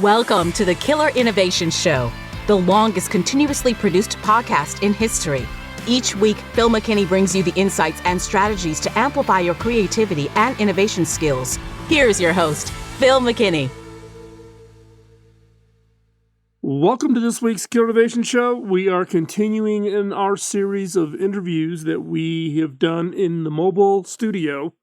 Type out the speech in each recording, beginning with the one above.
Welcome to the Killer Innovation Show, the longest continuously produced podcast in history. Each week, Phil McKinney brings you the insights and strategies to amplify your creativity and innovation skills. Here's your host, Phil McKinney. Welcome to this week's Killer Innovation Show. We are continuing in our series of interviews that we have done in the mobile studio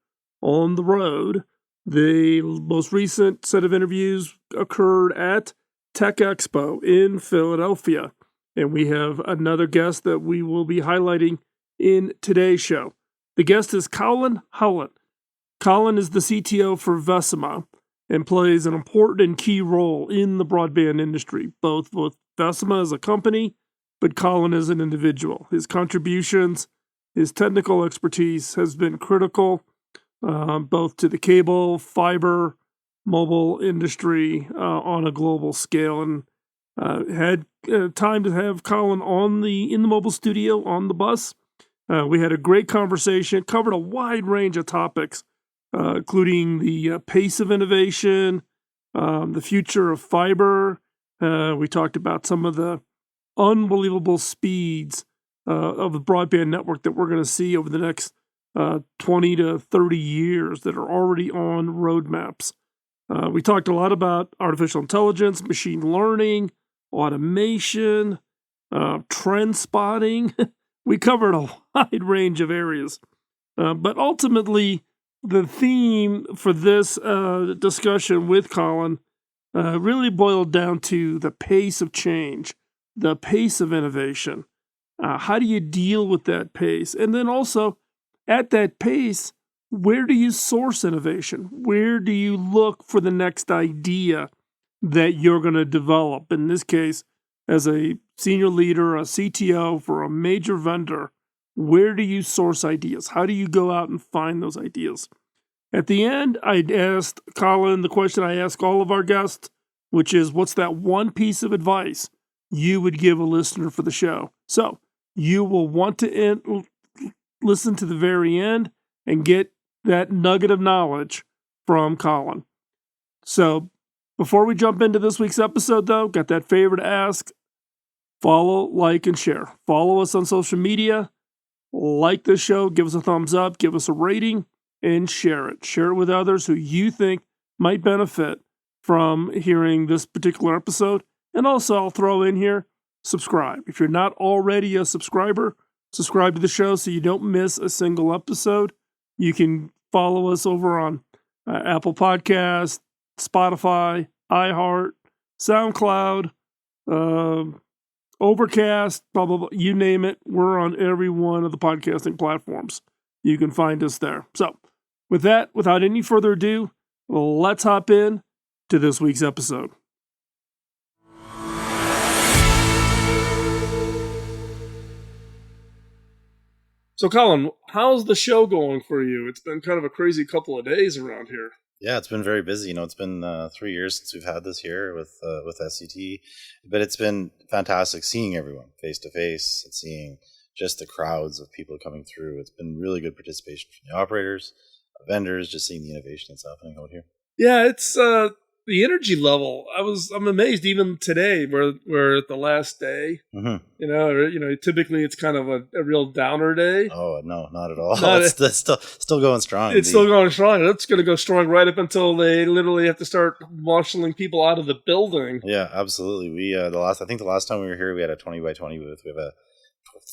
on the road. The most recent set of interviews occurred at Tech Expo in Philadelphia, and we have another guest that we will be highlighting in today's show. The guest is Colin Howlett. Collin is the CTO for Vecima and plays an important and key role in the broadband industry, both Vecima as a company, but Collin as an individual. His contributions, his technical expertise has been critical both to the cable, fiber, mobile industry on a global scale, and had time to have Collin in the mobile studio on the bus. We had a great conversation, covered a wide range of topics, including the pace of innovation, the future of fiber. We talked about some of the unbelievable speeds of the broadband network that we're going to see over the next 20 to 30 years that are already on roadmaps. We talked a lot about artificial intelligence, machine learning, automation, trend spotting. We covered a wide range of areas. But ultimately, the theme for this discussion with Collin really boiled down to the pace of change, the pace of innovation. How do you deal with that pace? And then also, at that pace, where do you source innovation? Where do you look for the next idea that you're going to develop? In this case, as a senior leader, a CTO for a major vendor, where do you source ideas? How do you go out and find those ideas? At the end, I asked Collin the question I ask all of our guests, which is, what's that one piece of advice you would give a listener for the show? So you will want to listen to the very end and get that nugget of knowledge from Collin. So before we jump into this week's episode, though, got that favor to ask. Follow, like, and share. Follow us on social media. Like this show. Give us a thumbs up. Give us a rating. And share it. Share it with others who you think might benefit from hearing this particular episode. And also, I'll throw in here, subscribe. If you're not already a subscriber, subscribe to the show so you don't miss a single episode. You can follow us over on Apple Podcasts, Spotify, iHeart, SoundCloud, Overcast, blah, blah, blah, you name it. We're on every one of the podcasting platforms. You can find us there. So with that, without any further ado, let's hop in to this week's episode. So, Collin, how's the show going for you? It's been kind of a crazy couple of days around here. Yeah, it's been very busy. It's been 3 years since we've had this here with SCT, but it's been fantastic seeing everyone face to face and seeing just the crowds of people coming through. It's been really good participation from the operators, vendors, just seeing the innovation that's happening out here. Yeah, it's the energy level. I'm amazed even today. We're at the last day. Mm-hmm. Typically it's kind of a real downer day. Oh no, not at all. It's still going strong. It's still going strong. It's going to go strong right up until they literally have to start marshaling people out of the building. Yeah, absolutely. We I think the last time we were here, we had a 20 by 20 booth. We have a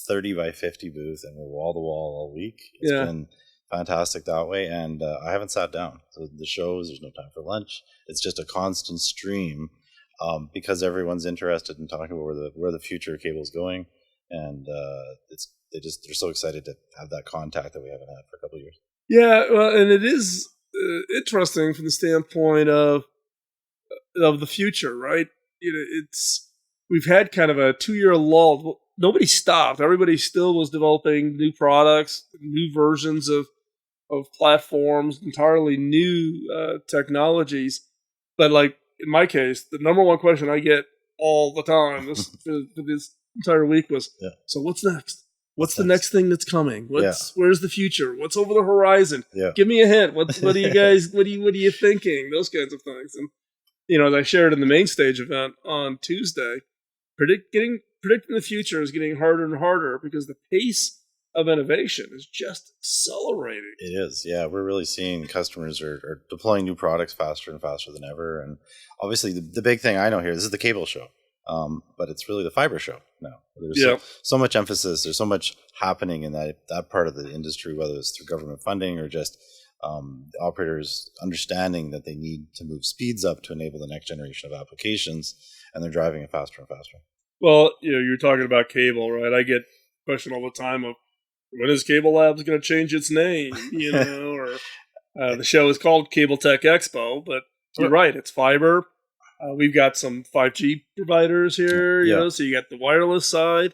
30 by 50 booth, and we're wall to wall all week. It's been fantastic that way, and I haven't sat down. So the shows, there's no time for lunch. It's just a constant stream because everyone's interested in talking about where the future of cable is going, and they're so excited to have that contact that we haven't had for a couple of years. Yeah, well, and it is interesting from the standpoint of the future, right? We've had kind of a 2-year lull. Nobody stopped. Everybody still was developing new products, new versions of platforms, entirely new technologies. But like in my case, the number one question I get all the time for this entire week was, so what's next? What's the next thing that's coming? Where's the future? What's over the horizon? Yeah. Give me a hint. What are you guys? What are you thinking? Those kinds of things. And as I shared in the main stage event on Tuesday, predicting the future is getting harder and harder because the pace of innovation is just accelerating. It is, yeah. We're really seeing customers are deploying new products faster and faster than ever. And obviously, the big thing I know here, this is the cable show, but it's really the fiber show now. There's so much emphasis. There's so much happening in that part of the industry, whether it's through government funding or just operators understanding that they need to move speeds up to enable the next generation of applications, and they're driving it faster and faster. Well, you're talking about cable, right? I get a question all the time of, when is CableLabs going to change its name? Or the show is called Cable Tech Expo, but you're right, it's fiber. We've got some 5G providers here, so you got the wireless side.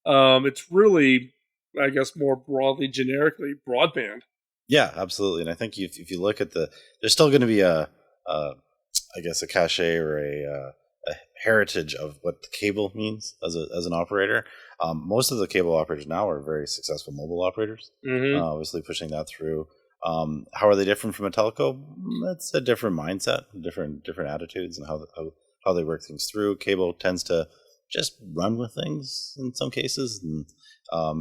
It's really, I guess, more broadly, generically, broadband. Yeah, absolutely. And I think if you look at there's still going to be a cachet or a heritage of what the cable means as an operator. Most of the cable operators now are very successful mobile operators, obviously pushing that through. How are they different from a telco? That's a different mindset, different attitudes, and how they work things through. Cable tends to just run with things in some cases, and,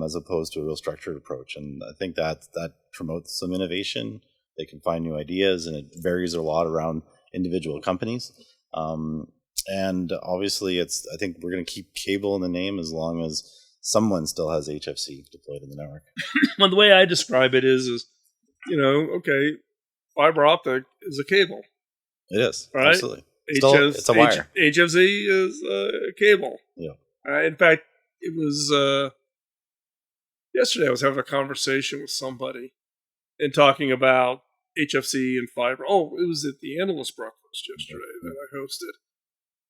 as opposed to a real structured approach. And I think that promotes some innovation. They can find new ideas, and it varies a lot around individual companies. And obviously, I think we're going to keep cable in the name as long as someone still has HFC deployed in the network. Well, the way I describe it is okay, fiber optic is a cable. It is, right? Absolutely. It's a wire. HFC is a cable. Yeah. In fact, it was yesterday I was having a conversation with somebody and talking about HFC and fiber. Oh, it was at the analyst breakfast yesterday that I hosted.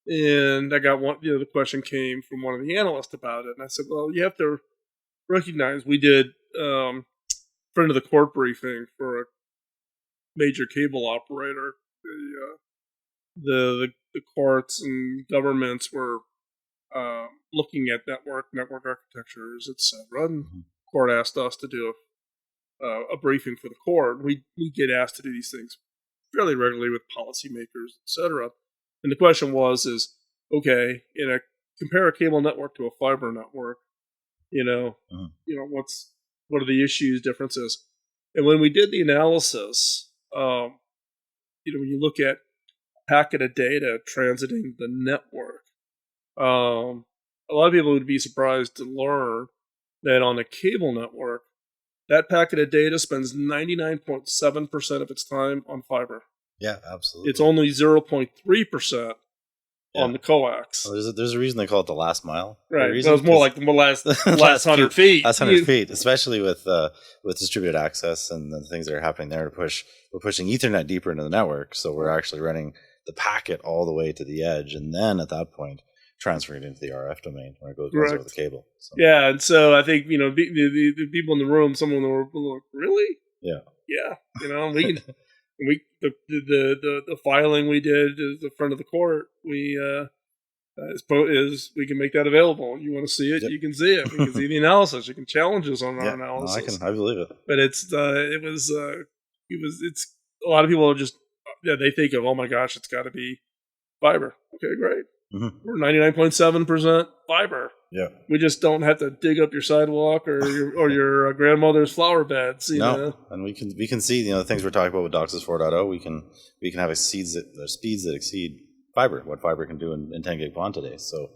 And I got the question came from one of the analysts about it. And I said, well, you have to recognize we did friend of the court briefing for a major cable operator. The courts and governments were looking at network architectures, etc. And the court asked us to do a briefing for the court. We get asked to do these things fairly regularly with policymakers, etc. And the question is okay, compare a cable network to a fiber network. What are the issues, differences? And when we did the analysis, when you look at a packet of data transiting the network, a lot of people would be surprised to learn that on a cable network, that packet of data spends 99.7% of its time on fiber. Yeah, absolutely. It's only 0.3% on the coax. Well, there's a reason they call it the last mile. Right. Well, it's more like the last 100 feet. Last 100 feet, especially with distributed access and the things that are happening there we're pushing Ethernet deeper into the network. So we're actually running the packet all the way to the edge. And then at that point, transferring it into the RF domain when it goes over the cable. So. Yeah. And so I think, the people in the room, some of them were like, really? Yeah. Yeah. We can... The filing we did as a friend of the court, we we can make that available. You want to see it, you can see it. We can see the analysis. You can challenge us on our analysis. I believe it. But it's a lot of people are just they think of, oh my gosh, it's got to be fiber. Okay, great. Mm-hmm. We're 99.7% fiber. Yeah, we just don't have to dig up your sidewalk or your grandmother's flower beds. You know? And we can see the things we're talking about with DOCSIS 4.0. We can have speeds that exceed fiber. What fiber can do in 10 gig PON today. So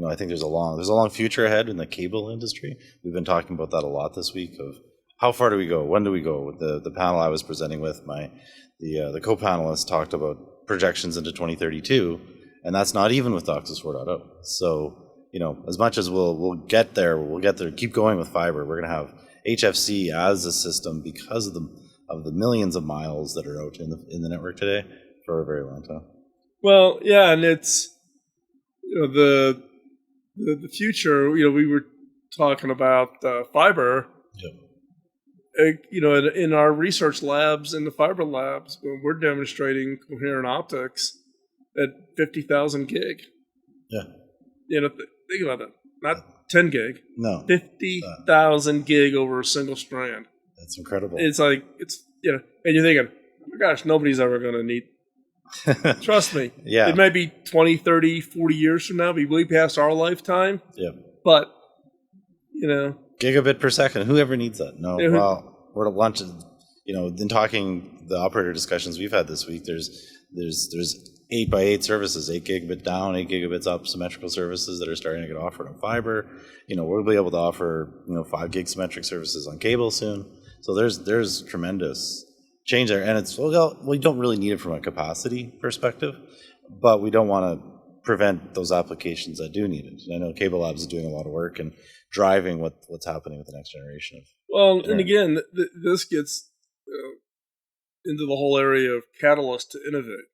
I think there's a long future ahead in the cable industry. We've been talking about that a lot this week. Of how far do we go? When do we go? With the panel I was presenting with, the co-panelists talked about projections into 2032, and that's not even with DOCSIS 4.0. So. As much as we'll get there, keep going with fiber. We're going to have HFC as a system because of the millions of miles that are out in the network today for a very long time. Well, yeah, and it's the future. We were talking about fiber. Yep. In our research labs, in the fiber labs, we're demonstrating coherent optics at 50,000 gig. Yeah. Think about that. Not 10 gig. No. 50,000 gig over a single strand. That's incredible. It's like, and you're thinking, oh my gosh, nobody's ever going to need Trust me. Yeah. It might be 20, 30, 40 years from now, be way past our lifetime. Yep. But, you know. Gigabit per second. Whoever needs that? No. Yeah, Well, we're at lunch. You know, in talking the operator discussions we've had this week, there's 8x8 services, 8 gigabit down, 8 gigabits up, symmetrical services that are starting to get offered on fiber. You know, we'll be able to offer 5 gig symmetric services on cable soon. So there's tremendous change there, and it's we don't really need it from a capacity perspective, but we don't want to prevent those applications that do need it. And I know CableLabs is doing a lot of work and driving what's happening with the next generation of. Well, and again, this gets into the whole area of catalyst to innovate,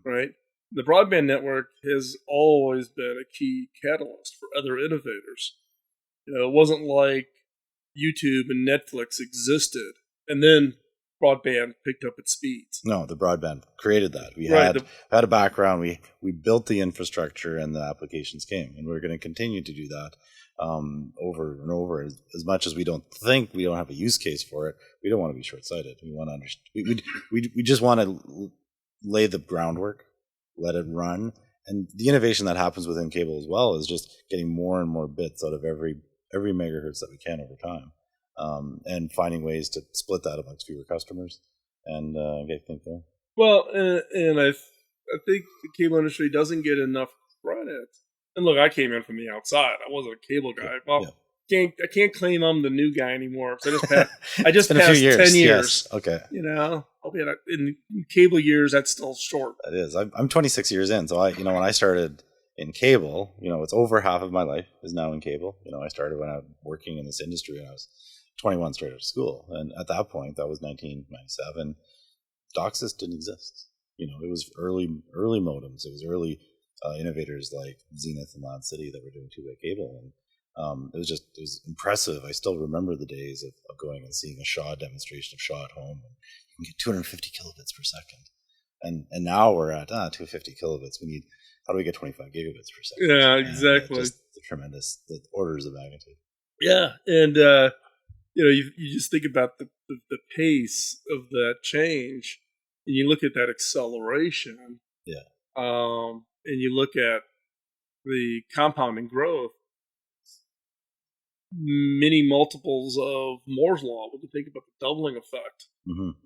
right? The broadband network has always been a key catalyst for other innovators. You know, it wasn't like YouTube and Netflix existed and then broadband picked up its speeds. No, the broadband created that. We had a background. We built the infrastructure, and the applications came, and we're going to continue to do that over and over. As much as we don't have a use case for it, we don't want to be short-sighted. We want to understand. We just want to lay the groundwork, let it run, and the innovation that happens within cable as well is just getting more and more bits out of every megahertz that we can over time. And finding ways to split that amongst fewer customers and get things going. Well, and I think the cable industry doesn't get enough credit. And look, I came in from the outside. I wasn't a cable guy. Well, I can't claim I'm the new guy anymore. So I just passed 10 years. Yes. Okay. You know, I'll be in cable years. That's still short. That is. I'm 26 years in. So when I started in cable, it's over half of my life is now in cable. I started when I was working in this industry when I was 21 straight out of school. And at that point, that was 1997, DOCSIS didn't exist. It was early modems. It was early innovators like Zenith and Land City that were doing two-way cable. And it was impressive. I still remember the days of going and seeing a Shaw demonstration of Shaw at home. And you can get 250 kilobits per second. And now we're at 250 kilobits. How do we get 25 gigabits per second? Yeah, exactly. Just the orders of magnitude. Yeah, and you just think about the pace of that change, and you look at that acceleration. Yeah. And you look at the compounding growth, many multiples of Moore's Law. When you think about the doubling effect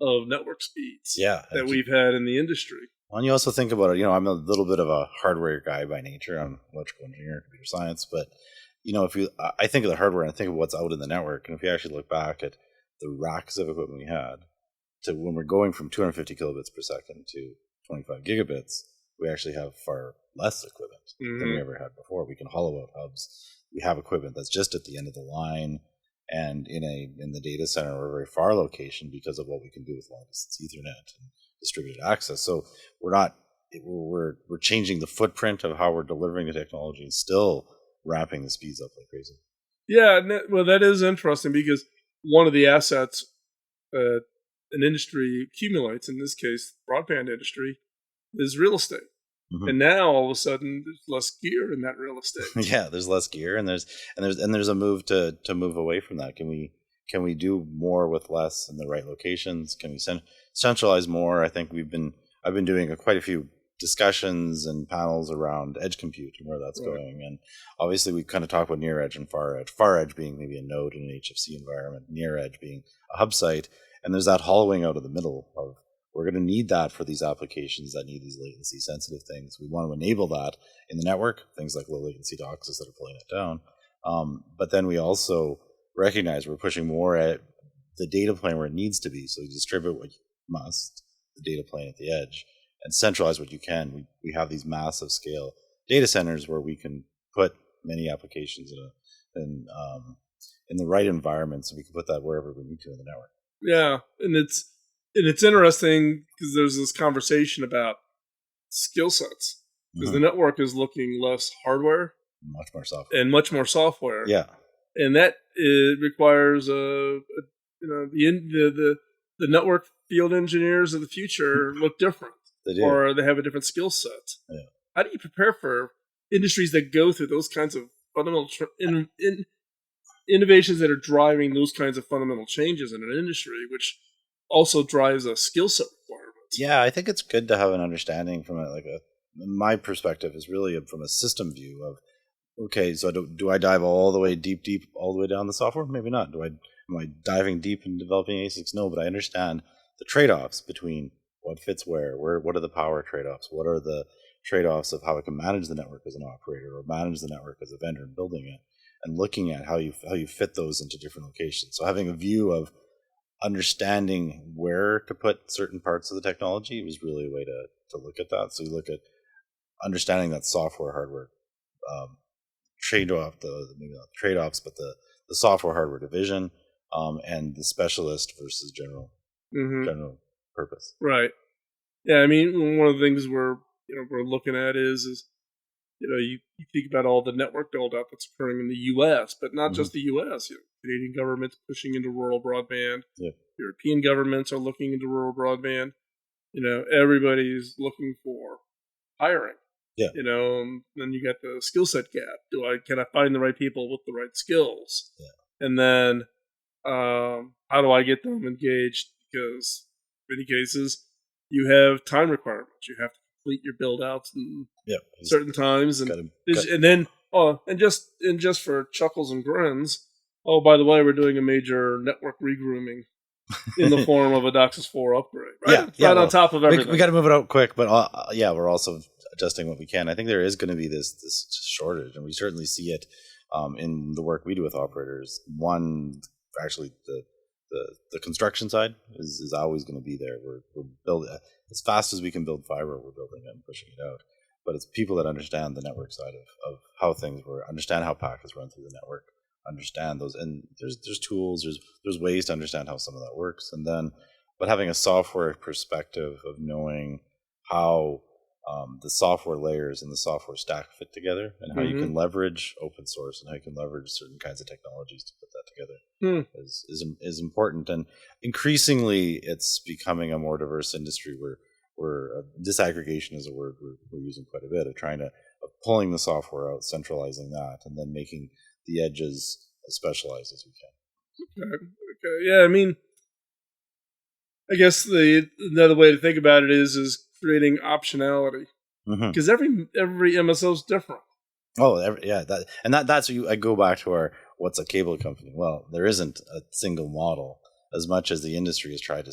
of network speeds that we've had in the industry. And you also think about it, I'm a little bit of a hardware guy by nature. I'm electrical engineering, computer science, but I think of the hardware and I think of what's out in the network. And if you actually look back at the racks of equipment we had to when we're going from 250 kilobits per second to 25 gigabits, we actually have far less equipment than we ever had before. We can hollow out hubs. We have equipment that's just at the end of the line and in the data center or a very far location because of what we can do with long distance Ethernet and distributed access. So we're changing the footprint of how we're delivering the technology and still ramping the speeds up like crazy. Yeah, well, that is interesting because one of the assets an industry accumulates, in this case, broadband industry, is real estate. And now all of a sudden there's less gear in that real estate. Yeah, there's less gear, and there's a move to move away from that. Can we do more with less in the right locations? Can we centralize more? I think I've been doing quite a few discussions and panels around edge compute and where that's going. And obviously we kind of talk about near edge and far edge. Far edge being maybe a node in an HFC environment, near edge being a hub site, and there's that hollowing out of the middle of we're going to need that for these applications that need these latency sensitive things. We want to enable that in the network, things like low latency DOCSIS that are pulling it down. But then we also recognize we're pushing more at the data plane where it needs to be. So you distribute what you must, the data plane at the edge, and centralize what you can. We have these massive scale data centers where we can put many applications in the right environment, so we can put that wherever we need to in the network. Yeah, and it's interesting because there's this conversation about skill sets because the network is looking less hardware, much more software, and much more software. Yeah, and that requires the network field engineers of the future look different. They do. Or they have a different skill set. Yeah. How do you prepare for industries that go through those kinds of fundamental innovations that are driving those kinds of fundamental changes in an industry, which also drives a skill set requirement? Yeah, I think it's good to have an understanding from my perspective is really from a system view of, okay, so do I dive all the way deep, all the way down the software? Maybe not. Am I diving deep in developing ASICs? No, but I understand the trade-offs between what fits where, what are the power trade-offs, what are the trade-offs of how I can manage the network as an operator or manage the network as a vendor and building it, and looking at how you fit those into different locations. So having a view of understanding where to put certain parts of the technology was really a way to look at that. So you look at understanding that software, hardware trade-off, maybe not trade-offs, but the software hardware division, and the specialist versus general purpose. Right. Yeah, I mean, one of the things we're looking at is you think about all the network build-out that's occurring in the U.S., but not just the U.S. Canadian government's pushing into rural broadband. Yeah. European governments are looking into rural broadband. Everybody's looking for hiring. Yeah. Then you got the skill set gap. Can I find the right people with the right skills? Yeah. And then how do I get them engaged? Because in many cases you have time requirements. You have to complete your build outs in certain times, and just for chuckles and grins. Oh, by the way, we're doing a major network regrooming in the form of a DOCSIS 4 upgrade. Right? Yeah, on top of everything. We got to move it out quick, but we're also adjusting what we can. I think there is going to be this shortage, and we certainly see it in the work we do with operators. One, actually, the construction side is always going to be there. We're building as fast as we can build fiber. We're building it and pushing it out. But it's people that understand the network side of how things work, understand how packets run through the network, understand those, and there's tools, there's ways to understand how some of that works, and then but having a software perspective of knowing how the software layers and the software stack fit together, and how you can leverage open source and how you can leverage certain kinds of technologies to put that together is important. And increasingly, it's becoming a more diverse industry where disaggregation is a word we're using quite a bit, of pulling the software out, centralizing that, and then making the edges as specialized as we can. Okay. Yeah, I mean, I guess another way to think about it is creating optionality, because every MSO is different. That's I go back to what's a cable company. Well, there isn't a single model. As much as the industry has tried to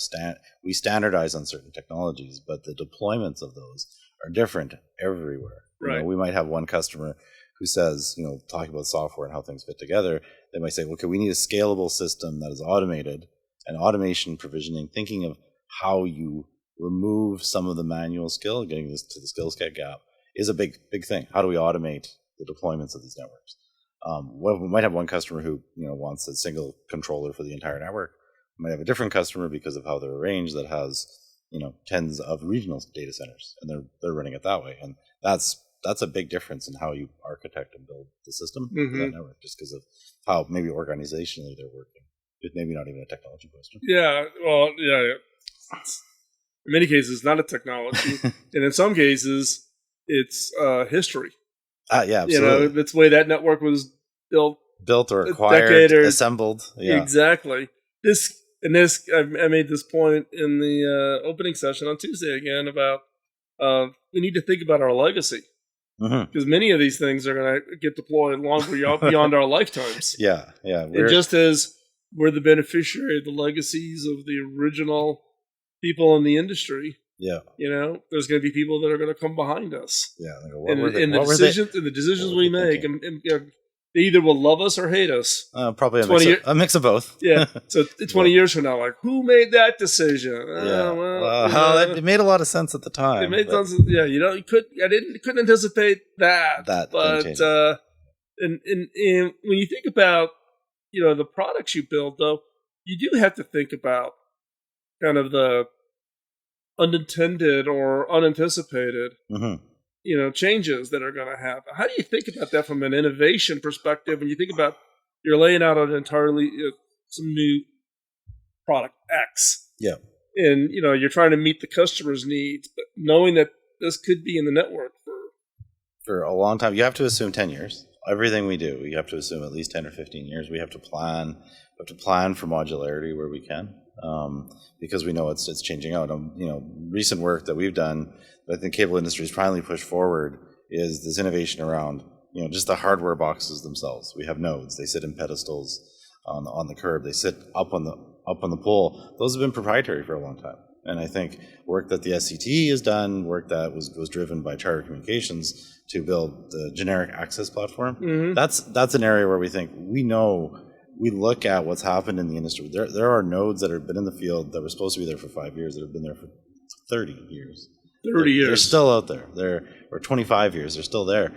we standardize on certain technologies, but the deployments of those are different everywhere. Right. We might have one customer who says, talking about software and how things fit together, they might say, okay, we need a scalable system that is automated, and automation provisioning, thinking of how you remove some of the manual skill, getting this to the skills gap is a big thing. How do we automate the deployments of these networks? We might have one customer who wants a single controller for the entire network. We might have a different customer, because of how they're arranged, that has tens of regional data centers, and they're running it that way. And that's a big difference in how you architect and build the system for that network, just because of how maybe organizationally they're working. It's maybe not even a technology question. Yeah, well, yeah. In many cases, it's not a technology, and in some cases, it's history. Yeah, absolutely. That's the way that network was built or acquired, assembled. Yeah, exactly. I made this point in the opening session on Tuesday again about we need to think about our legacy, because many of these things are going to get deployed long beyond our lifetimes. Yeah. And just as we're the beneficiary of the legacies of the original people in the industry, there's going to be people that are going to come behind us. Yeah, the decisions we make, and they either will love us or hate us. Probably a mix of both. Yeah. So 20 years from now, like, who made that decision? It made a lot of sense at the time. It made tons of, you couldn't anticipate that. But and when you think about the products you build, though, you do have to think about kind of the unintended or unanticipated changes that are going to happen. How do you think about that from an innovation perspective when you think about you're laying out an entirely some new product X? Yeah. And you're trying to meet the customer's needs, but knowing that this could be in the network for a long time. You have to assume 10 years. Everything we do, you have to assume at least 10 or 15 years. We have to plan for modularity where we can. because we know it's changing out. Recent work that we've done that the cable industry has finally pushed forward is this innovation around just the hardware boxes themselves. We have nodes; they sit in pedestals on the curb. They sit up on the pole. Those have been proprietary for a long time. And I think work that the SCTE has done, work that was driven by Charter Communications to build the generic access platform, that's an area where we think we look at what's happened in the industry. There are nodes that have been in the field that were supposed to be there for 5 years that have been there for 30 years. 30 years. They're still out there. Or 25 years. They're still there.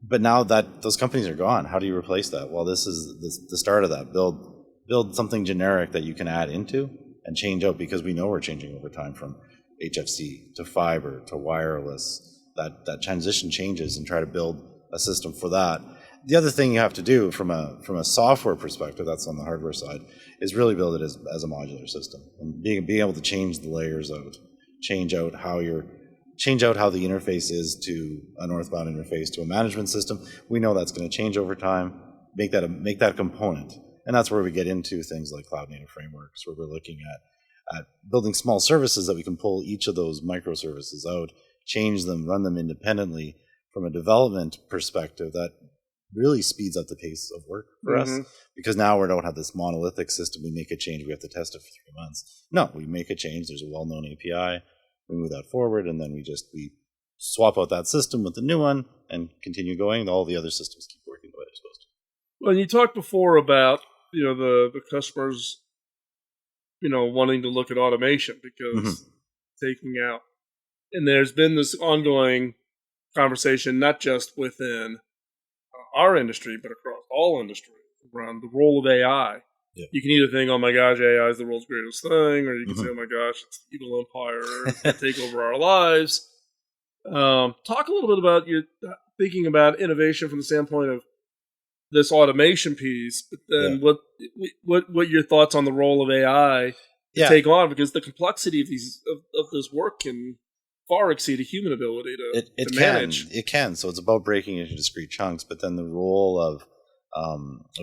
But now that those companies are gone, how do you replace that? Well, this is the start of that. Build something generic that you can add into and change out, because we know we're changing over time from HFC to fiber to wireless. That transition changes, and try to build a system for that. The other thing you have to do from a software perspective, that's on the hardware side, is really build it as a modular system, and being able to change the layers out, change out how the interface is to a northbound interface to a management system. We know that's going to change over time. Make that a component. And that's where we get into things like cloud native frameworks, where we're looking at building small services that we can pull each of those microservices out, change them, run them independently from a development perspective. That really speeds up the pace of work for us, because now we don't have this monolithic system. We make a change, we have to test it for 3 months. No, we make a change. There's a well-known API. We move that forward, and then we swap out that system with the new one and continue going. All the other systems keep working the way they're supposed to. Well, you talked before about the customers, wanting to look at automation because taking out, and there's been this ongoing conversation, not just within our industry, but across all industries, around the role of AI. Yeah. You can either think, oh my gosh, AI is the world's greatest thing, or you can say, oh my gosh, it's the evil empire, it's going to take over our lives. Talk a little bit about your thinking about innovation from the standpoint of this automation piece, but then what your thoughts on the role of AI to take on, because the complexity of this work can far exceed a human ability to manage. It can. So it's about breaking into discrete chunks, but then the role of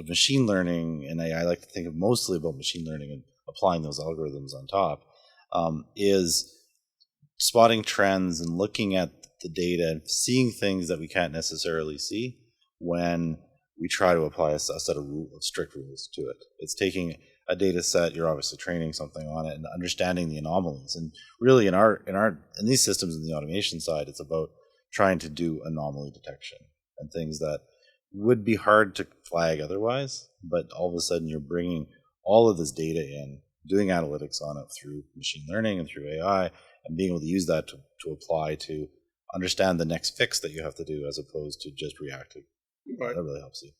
machine learning, and I like to think of mostly about machine learning and applying those algorithms on top, is spotting trends and looking at the data and seeing things that we can't necessarily see when we try to apply a set of strict rules to it. It's taking a data set, you're obviously training something on it, and understanding the anomalies. And really in these systems in the automation side, it's about trying to do anomaly detection and things that would be hard to flag otherwise, but all of a sudden you're bringing all of this data in, doing analytics on it through machine learning and through AI, and being able to use that to apply to understand the next fix that you have to do, as opposed to just reacting. Right. That really helps you.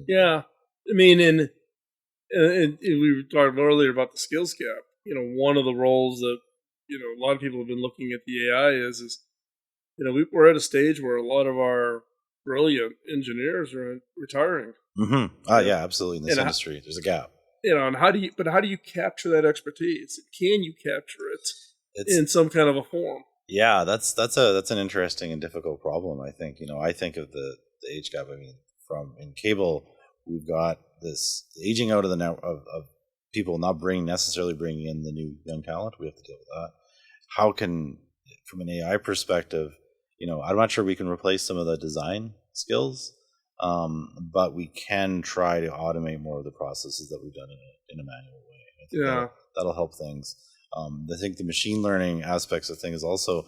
Yeah. I mean, and we were talking earlier about the skills gap. One of the roles that, a lot of people have been looking at the AI is we're at a stage where a lot of our brilliant engineers are retiring. Yeah, absolutely. In this industry, there's a gap. And how do you capture that expertise? Can you capture it in some kind of a form? Yeah, that's an interesting and difficult problem. I think I think of the age gap. I mean, in cable, we've got this aging out of the net of people not necessarily bringing in the new young talent. We have to deal with that. How can, from an AI perspective, I'm not sure we can replace some of the design skills, but we can try to automate more of the processes that we've done in a manual way. I think that'll help things. I think the machine learning aspects of things is also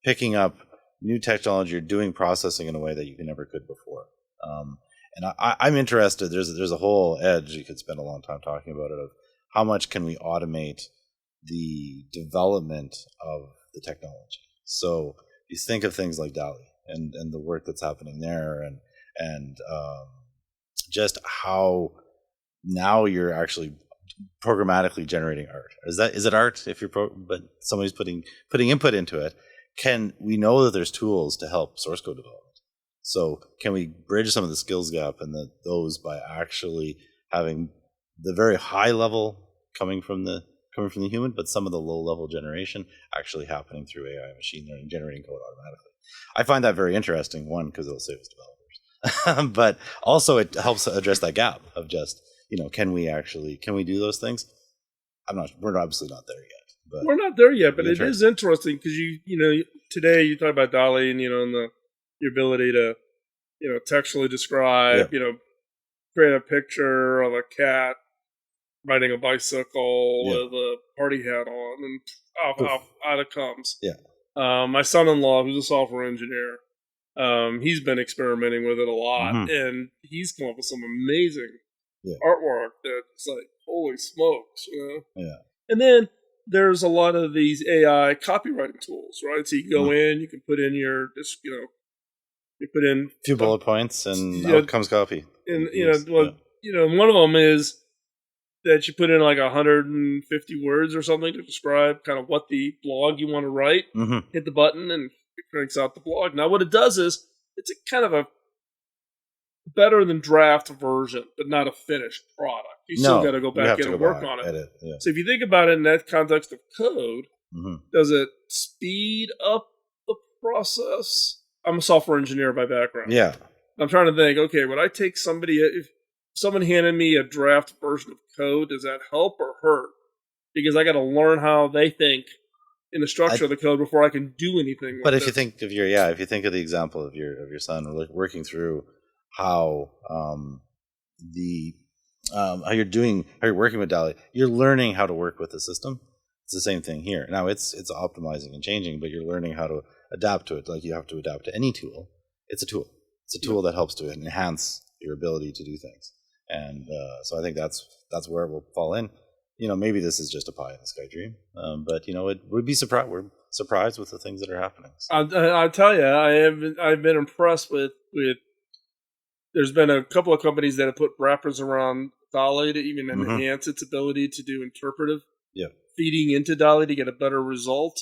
picking up new technology or doing processing in a way that you never could before. And I'm interested. There's a whole edge. You could spend a long time talking about it, of how much can we automate the development of the technology. So you think of things like DALL-E and the work that's happening there, and just how now you're actually programmatically generating art. Is it art if you're but somebody's putting input into it? We know that there's tools to help source code development. So can we bridge some of the skills gap and those by actually having the very high level coming from the human, but some of the low level generation actually happening through AI machine learning, generating code automatically? I find that very interesting. One, because it'll save us developers, but also it helps address that gap of just, can we do those things? we're obviously not there yet. But we're not there yet, but it is interesting because today you talk about DALL-E and and the ability to textually describe, create a picture of a cat riding a bicycle with a party hat on, and out it comes. Yeah. My son-in-law, who's a software engineer, he's been experimenting with it a lot, and he's come up with some amazing artwork that's like, holy smokes, Yeah. And then there's a lot of these AI copywriting tools, right? So you can go in, you can put in you put in a few bullet points, and out comes copy. And one of them is that you put in like 150 words or something to describe kind of what the blog you want to write. Hit the button, and it cranks out the blog. Now, what it does is it's a kind of a better than draft version, but not a finished product. You still got to go back in and work on it. Edit, yeah. So if you think about it in that context of code, does it speed up the process? I'm a software engineer by background. Yeah. I'm trying to think, okay, would I take if someone handed me a draft version of code, does that help or hurt? Because I got to learn how they think in the structure of the code before I can do anything. But if you think of if you think of the example of your son working through how how you're working with DALL-E, you're learning how to work with the system. It's the same thing here. Now it's optimizing and changing, but you're learning how to adapt to it. Like you have to adapt to any tool. It's a tool. It's a tool that helps to enhance your ability to do things. And so I think that's where it will fall in. Maybe this is just a pie in the sky dream, but it would be surprised. We're surprised with the things that are happening. So. I'll tell you, I've been impressed with. There's been a couple of companies that have put wrappers around DALL-E to even enhance its ability to do interpretive feeding into DALL-E to get a better result.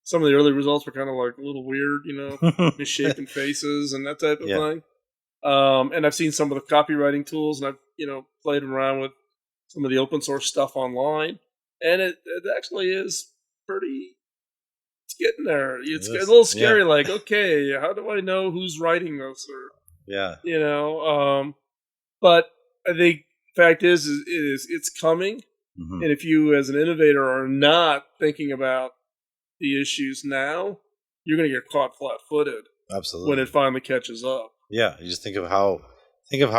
Some of the early results were kind of like a little weird, misshapen faces and that type of thing. And I've seen some of the copywriting tools, and I've played around with some of the open source stuff online, and it actually is pretty. It's getting there. It's a little scary. Like, okay, how do I know who's writing this? Or but I think the fact is it's coming, and if you as an innovator are not thinking about the issues now, you're going to get caught flat-footed. Absolutely. When it finally catches up. Yeah, you just think of how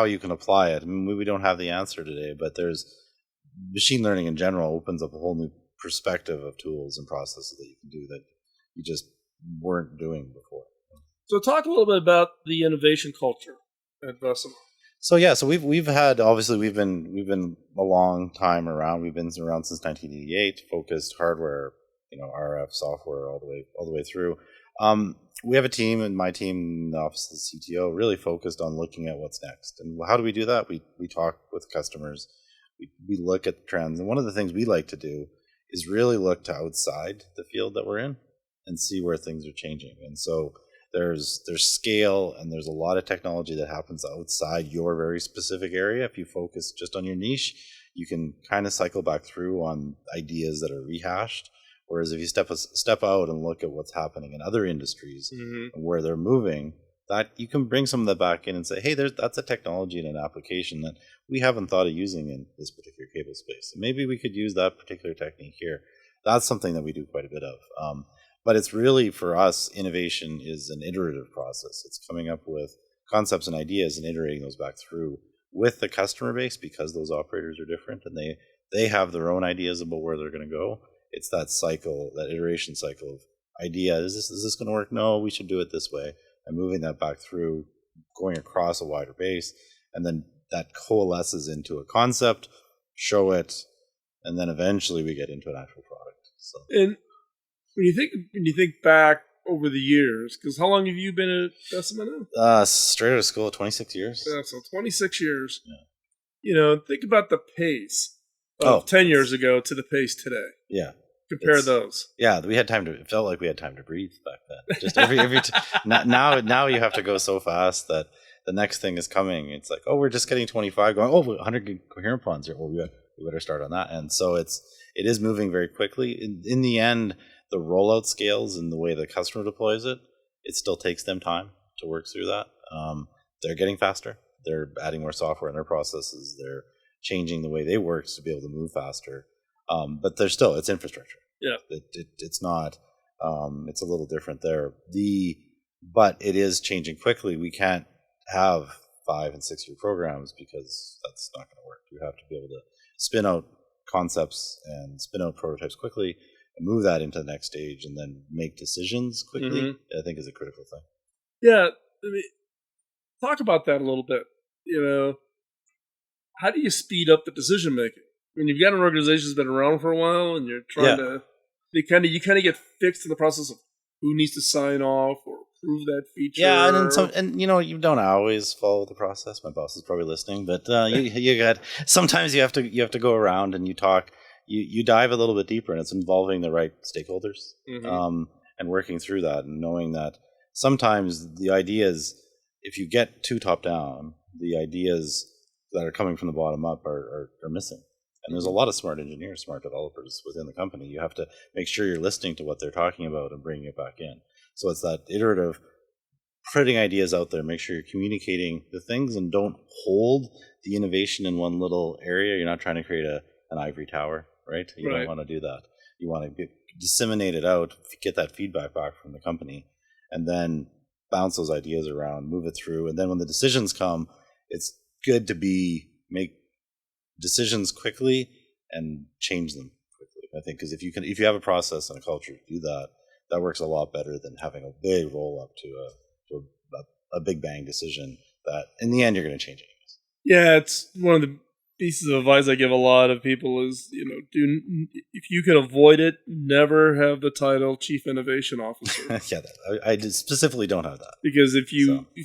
you can apply it. I mean, we don't have the answer today, but there's machine learning in general opens up a whole new perspective of tools and processes that you can do that you just weren't doing before. So talk a little bit about the innovation culture at Vecima. So we've been a long time around. We've been around since 1988, focused hardware, RF software all the way through. We have a team, and my team, the office of the CTO, really focused on looking at what's next. And how do we do that? We talk with customers. We look at trends. And one of the things we like to do is really look to outside the field that we're in and see where things are changing. And so there's scale, and there's a lot of technology that happens outside your very specific area. If you focus just on your niche, you can kind of cycle back through on ideas that are rehashed. Whereas if you step out and look at what's happening in other industries and where they're moving, that you can bring some of that back in and say, hey, that's a technology and an application that we haven't thought of using in this particular cable space. And maybe we could use that particular technique here. That's something that we do quite a bit of. But it's really, for us, innovation is an iterative process. It's coming up with concepts and ideas and iterating those back through with the customer base, because those operators are different and they have their own ideas about where they're going to go. It's that cycle, that iteration cycle of idea. Is this going to work? No, we should do it this way. And moving that back through, going across a wider base, and then that coalesces into a concept, show it, and then eventually we get into an actual product. So. And when you think back over the years, because how long have you been at Vecima now? Straight out of school, 26 years. Yeah, so 26 years. Yeah. Think about the pace of 10 years ago to the pace today. Yeah. Compare those. Yeah, it felt like we had time to breathe back then. Just every now you have to go so fast that the next thing is coming. It's like, we're just getting 25, going, 100 gig coherent ponds here. Well, we better start on that. And so it is moving very quickly. In the end, the rollout scales and the way the customer deploys it still takes them time to work through that. They're getting faster. They're adding more software in their processes. They're changing the way they work to be able to move faster. But there's still, it's infrastructure. Yeah. It's not, it's a little different there. But it is changing quickly. We can't have 5 and 6 year programs because that's not going to work. You have to be able to spin out concepts and spin out prototypes quickly and move that into the next stage and then make decisions quickly, I think is a critical thing. Yeah. I mean, talk about that a little bit. How do you speed up the decision making? When you've got an organization that's been around for a while and you're trying to, you kind of get fixed in the process of who needs to sign off or approve that feature. Yeah, and you don't always follow the process. My boss is probably listening, but you got, sometimes you have to go around and you talk. You dive a little bit deeper, and it's involving the right stakeholders and working through that, and knowing that sometimes the ideas, if you get too top down, the ideas that are coming from the bottom up are missing. And there's a lot of smart engineers, smart developers within the company. You have to make sure you're listening to what they're talking about and bringing it back in. So it's that iterative, putting ideas out there, make sure you're communicating the things and don't hold the innovation in one little area. You're not trying to create an ivory tower, right? You don't want to do that. You want to disseminate it out, get that feedback back from the company, and then bounce those ideas around, move it through. And then when the decisions come, it's good to make decisions quickly and change them quickly. I think because if you have a process and a culture to do that, that works a lot better than having a big roll up to a big bang decision that in the end you're going to change it. Yeah, it's one of the pieces of advice I give a lot of people is, if you can avoid it, never have the title Chief Innovation Officer. I specifically don't have that. Because if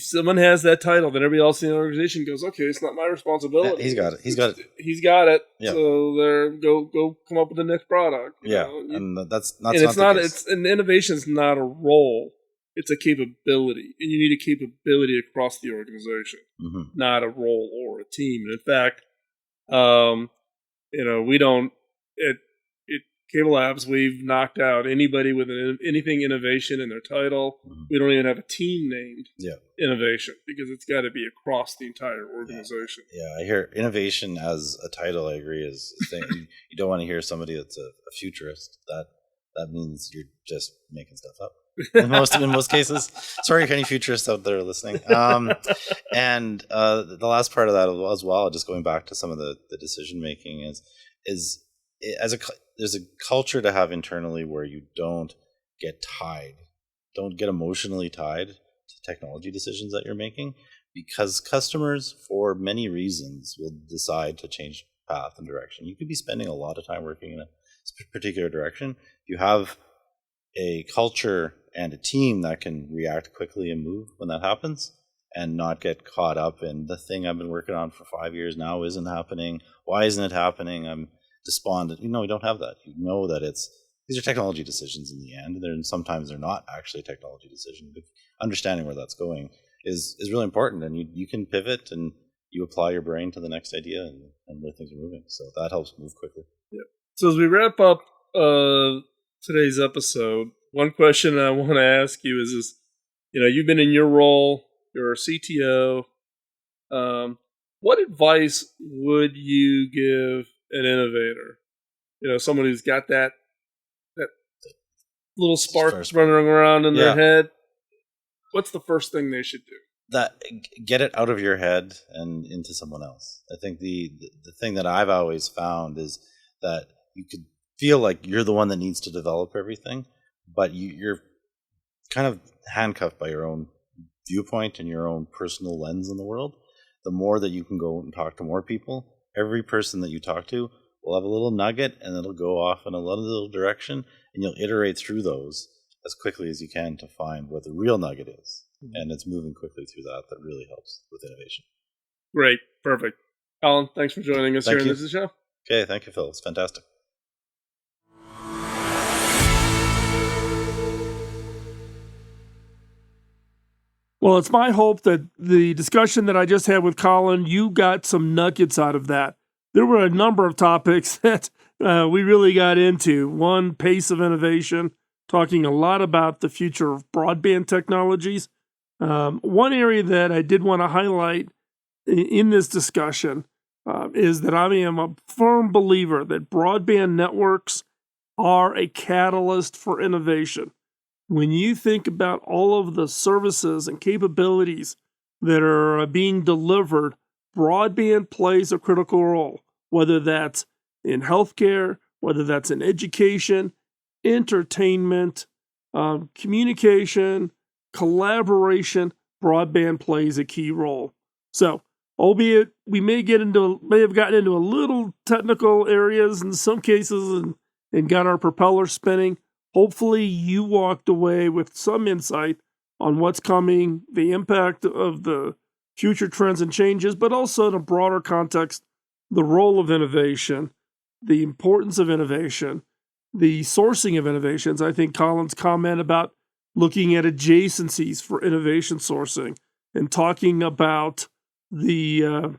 someone has that title, then everybody else in the organization goes, okay, it's not my responsibility. Yeah, he's got it. Yeah. So go come up with the next product. And that's not. And and innovation is not a role. It's a capability, and you need a capability across the organization, not a role or a team. And in fact, we don't at CableLabs, we've knocked out anybody with anything innovation in their title. We don't even have a team named innovation because it's got to be across the entire organization. Yeah, I hear innovation as a title. I agree is a thing. You don't want to hear somebody that's a futurist. That means you're just making stuff up. In most cases. Sorry if any futurists out there listening. And the last part of that as well, just going back to some of the decision making is there's a culture to have internally where you don't get emotionally tied to technology decisions that you're making, because customers, for many reasons, will decide to change path and direction. You could be spending a lot of time working in a particular direction. If you have a culture and a team that can react quickly and move when that happens and not get caught up in the thing I've been working on for 5 years now isn't happening. Why isn't it happening? I'm despondent. You don't have that. You know that these are technology decisions in the end. And sometimes they're not actually a technology decision, but understanding where that's going is really important. And you can pivot and you apply your brain to the next idea and where things are moving. So that helps move quickly. Yeah. So as we wrap up today's episode, one question I want to ask you is you've been in your role, you're a CTO. What advice would you give an innovator? Someone who's got that little spark running around in their head. What's the first thing they should do? Get it out of your head and into someone else. I think the thing that I've always found is that you could feel like you're the one that needs to develop everything, but you're kind of handcuffed by your own viewpoint and your own personal lens in the world. The more that you can go and talk to more people, every person that you talk to will have a little nugget and it'll go off in a little direction, and you'll iterate through those as quickly as you can to find what the real nugget is. And it's moving quickly through that really helps with innovation. Great. Perfect. Colin, thanks for joining us here on this show. Okay. Thank you, Phil. It's fantastic. Well, it's my hope that the discussion that I just had with Colin, you got some nuggets out of that. There were a number of topics that we really got into. One, pace of innovation, talking a lot about the future of broadband technologies. One area that I did want to highlight in this discussion is that I am a firm believer that broadband networks are a catalyst for innovation. When you think about all of the services and capabilities that are being delivered, broadband plays a critical role, whether that's in healthcare, whether that's in education, entertainment, communication, collaboration. Broadband plays a key role. So, albeit we may have gotten into a little technical areas in some cases and got our propeller spinning, hopefully you walked away with some insight on what's coming, the impact of the future trends and changes, but also in a broader context, the role of innovation, the importance of innovation, the sourcing of innovations. I think Colin's comment about looking at adjacencies for innovation sourcing and talking about the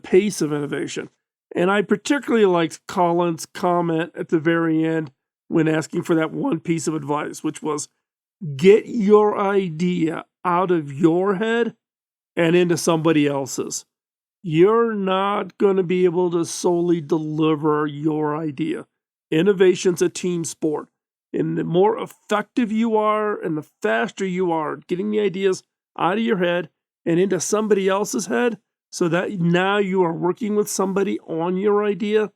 pace of innovation. And I particularly liked Colin's comment at the very end when asking for that one piece of advice, which was get your idea out of your head and into somebody else's. You're not going to be able to solely deliver your idea. Innovation's a team sport. And the more effective you are and the faster you are getting the ideas out of your head and into somebody else's head, so that now you are working with somebody on your idea,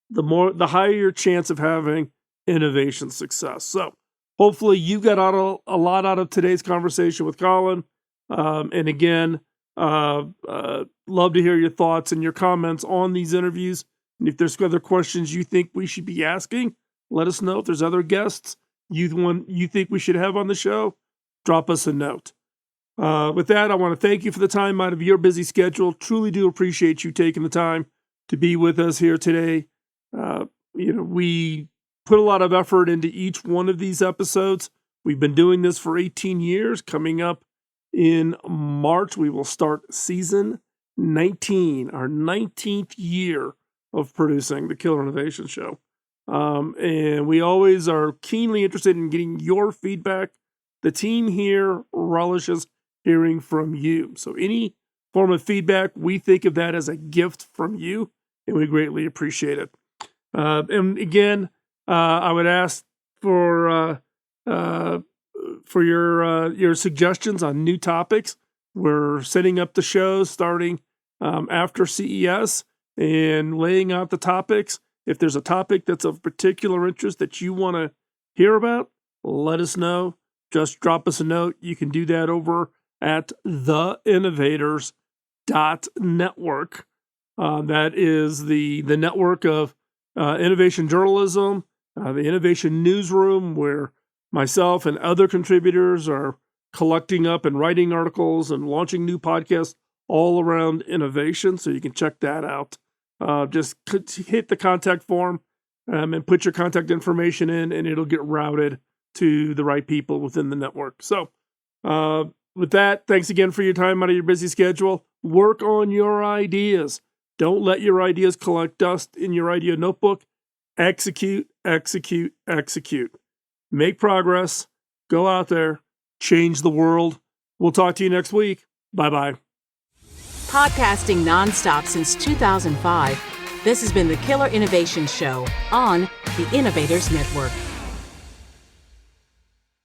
the higher your chance of having innovation success. So hopefully you got a lot out of today's conversation with Colin. And again, love to hear your thoughts and your comments on these interviews. And if there's other questions you think we should be asking, let us know. If there's other guests you think we should have on the show, drop us a note. With that, I want to thank you for the time out of your busy schedule. Truly do appreciate you taking the time to be with us here today. We put a lot of effort into each one of these episodes. We've been doing this for 18 years. Coming up in March, we will start season 19, our 19th year of producing the Killer Innovation Show. And we always are keenly interested in getting your feedback. The team here relishes hearing from you. So any form of feedback, we think of that as a gift from you, and we greatly appreciate it. And again, I would ask for your suggestions on new topics. We're setting up the show starting after CES and laying out the topics. If there's a topic that's of particular interest that you want to hear about, let us know. Just drop us a note. You can do that over at theinnovators.network. That is the network of innovation journalism, the innovation newsroom, where myself and other contributors are collecting up and writing articles and launching new podcasts all around innovation. So you can check that out. Just hit the contact form and put your contact information in, and it'll get routed to the right people within the network. So with that, thanks again for your time out of your busy schedule. Work on your ideas. Don't let your ideas collect dust in your idea notebook. Execute, execute, execute. Make progress. Go out there. Change the world. We'll talk to you next week. Bye-bye. Podcasting nonstop since 2005, this has been the Killer Innovation Show on the Innovators Network.